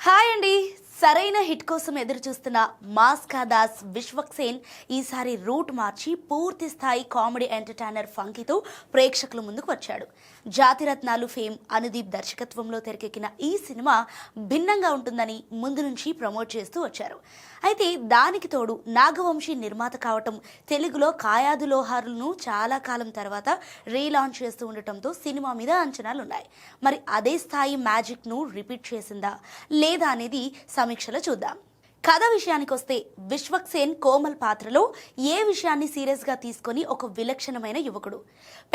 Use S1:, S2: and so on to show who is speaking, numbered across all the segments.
S1: Hi అండి. సరైన hit కోసం ఎదురు చూస్తున్న మాస్కా దాస్ విశ్వక్సేన్ ఈసారి రూట్ మార్చి పూర్తి స్థాయి కామెడీ ఎంటర్టైనర్ ఫంకీతో ప్రేక్షకుల ముందుకు వచ్చాడు. జాతిరత్నాలు ఫేమ్ అనుదీప్ దర్శకత్వంలో తెరకెక్కిన ఈ సినిమా భిన్నంగా ఉంటుందని ముందు నుంచి ప్రమోట్ చేస్తూ వచ్చారు. అయితే దానికి తోడు నాగవంశీ నిర్మాత కావటం, తెలుగులో కాయాదు లోహారులను చాలా కాలం తర్వాత రీలాంచ్ చేస్తూ ఉండటంతో సినిమా మీద అంచనాలున్నాయి. మరి అదే స్థాయి మ్యాజిక్ను రిపీట్ చేసిందా లేదా అనేది సమీక్షలో చూద్దాం. కథ విషయానికి వస్తే విశ్వక్సేన్ కోమల్ పాత్రలో ఏ విషయాన్ని సీరియస్గా తీసుకొని ఒక విలక్షణమైన యువకుడు.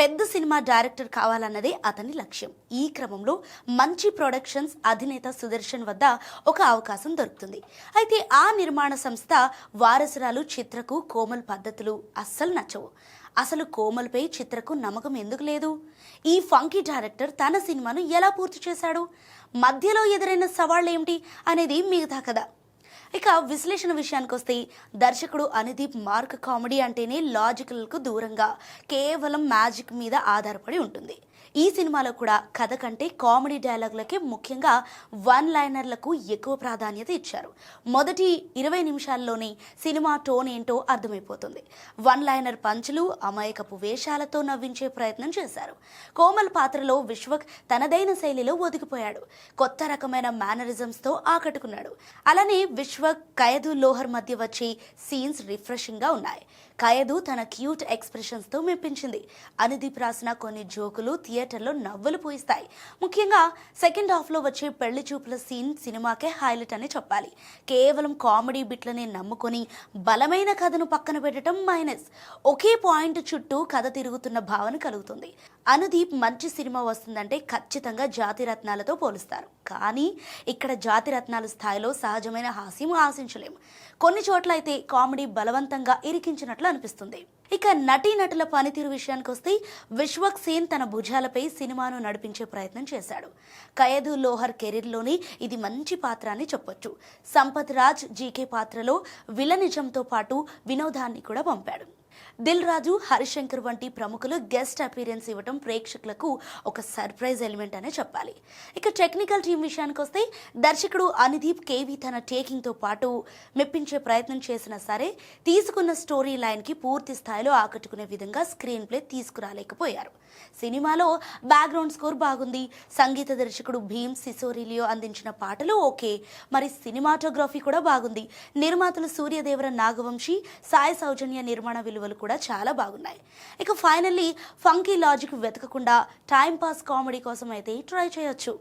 S1: పెద్ద సినిమా డైరెక్టర్ కావాలన్నదే అతని లక్ష్యం. ఈ క్రమంలో మంచి ప్రొడక్షన్స్ అధినేత సుదర్శన్ వద్ద ఒక అవకాశం దొరుకుతుంది. అయితే ఆ నిర్మాణ సంస్థ వారసురాలు చిత్రకు కోమల్ పద్ధతులు అస్సలు నచ్చవు. అసలు కోమల్పై చిత్రకు నమ్మకం ఎందుకు లేదు? ఈ ఫంకీ డైరెక్టర్ తన సినిమాను ఎలా పూర్తి చేశాడు? మధ్యలో ఎదురైన సవాళ్ళు ఏమిటి అనేది మిగతా కథ. ఇక విశ్లేషణ విషయానికి వస్తే దర్శకుడు అనుదీప్ మార్క్ కామెడీ అంటేనే లాజికల్కు దూరంగా కేవలం మ్యాజిక్ మీద ఆధారపడి ఉంటుంది. ఈ సినిమాలో కూడా కథ కంటే కామెడీ డైలాగులకే, ముఖ్యంగా వన్ లైనర్లకు ఎక్కువ ప్రాధాన్యత ఇచ్చారు. మొదటి 20 నిమిషాల్లోనే సినిమా టోన్ ఏంటో అర్థమైపోతుంది. వన్ లైనర్ పంచులు, అమాయకపు వేషాలతో నవ్వించే ప్రయత్నం చేశారు. కోమల్ పాత్రలో విశ్వక్ తనదైన శైలిలో ఒదిగిపోయాడు. కొత్త రకమైన మేనరిజమ్స్తో ఆకట్టుకున్నాడు. అలానే విశ్వక్ కయదు లోహర్ మధ్య వచ్చే సీన్స్ రిఫ్రెషింగ్గా ఉన్నాయి. కయదు తన క్యూట్ ఎక్స్ప్రెషన్స్తో మెప్పించింది. అనుదీప్ రాసిన కొన్ని జోకులు థియేటర్లో నవ్వులు పూయిస్తాయి. ముఖ్యంగా సెకండ్ హాఫ్లో వచ్చే పెళ్లి చూపుల సీన్ సినిమాకే హైలైట్ అని చెప్పాలి. కేవలం కామెడీ బిట్లనే నమ్ముకొని బలమైన కథను పక్కన పెట్టడం మైనస్. ఒకే పాయింట్ చుట్టూ కథ తిరుగుతున్న భావన కలుగుతుంది. అనుదీప్ మంచి సినిమా వస్తుందంటే ఖచ్చితంగా జాతిరత్నాలతో పోలుస్తారు. కానీ ఇక్కడ జాతిరత్నాల స్థాయిలో సహజమైన హాస్యం ఆశించలేము. కొన్ని చోట్ల అయితే కామెడీ బలవంతంగా ఇరికించినట్లు అనిపిస్తుంది. ఇక నటీనటుల పనితీరు విషయానికి వస్తే విశ్వక్సేన్ తన భుజాలపై సినిమాను నడిపించే ప్రయత్నం చేశాడు. కయదు లోహర్ కెరీర్లోనే ఇది మంచి పాత్ర అని చెప్పొచ్చు. సంపత్ రాజ్ జీకే పాత్రలో విలనిజంతో పాటు వినోదాన్ని కూడా పంపాడు. దిల్ రాజు, హరిశంకర్ వంటి ప్రముఖులు గెస్ట్ అపీరెన్స్ ఇవ్వడం ప్రేక్షకులకు ఒక సర్ప్రైజ్ ఎలిమెంట్ అనే చెప్పాలి. ఇక టెక్నికల్ టీం విషయానికి వస్తే దర్శకుడు అనుదీప్ కేవి తన టేకింగ్తో పాటు మెప్పించే ప్రయత్నం చేసినా సరే తీసుకున్న స్టోరీ లైన్కి పూర్తి స్థాయిలో ఆకట్టుకునే విధంగా స్క్రీన్ ప్లే తీసుకురాలేకపోయారు. సినిమాలో బ్యాక్గ్రౌండ్ స్కోర్ బాగుంది. సంగీత దర్శకుడు భీమ్ సిసోరిలియో అందించిన పాటలు ఓకే. మరి సినిమాటోగ్రఫీ కూడా బాగుంది. నిర్మాతలు సూర్యదేవర, నాగవంశీ, సాయి సౌజన్య నిర్మాణ విలువలు కూడా చాలా బాగున్నాయి. ఇక ఫైనల్లీ ఫంకీ లాజిక్ వెతకకుండా టైం పాస్ కామెడీ కోసం అయితే ట్రై చేయొచ్చు.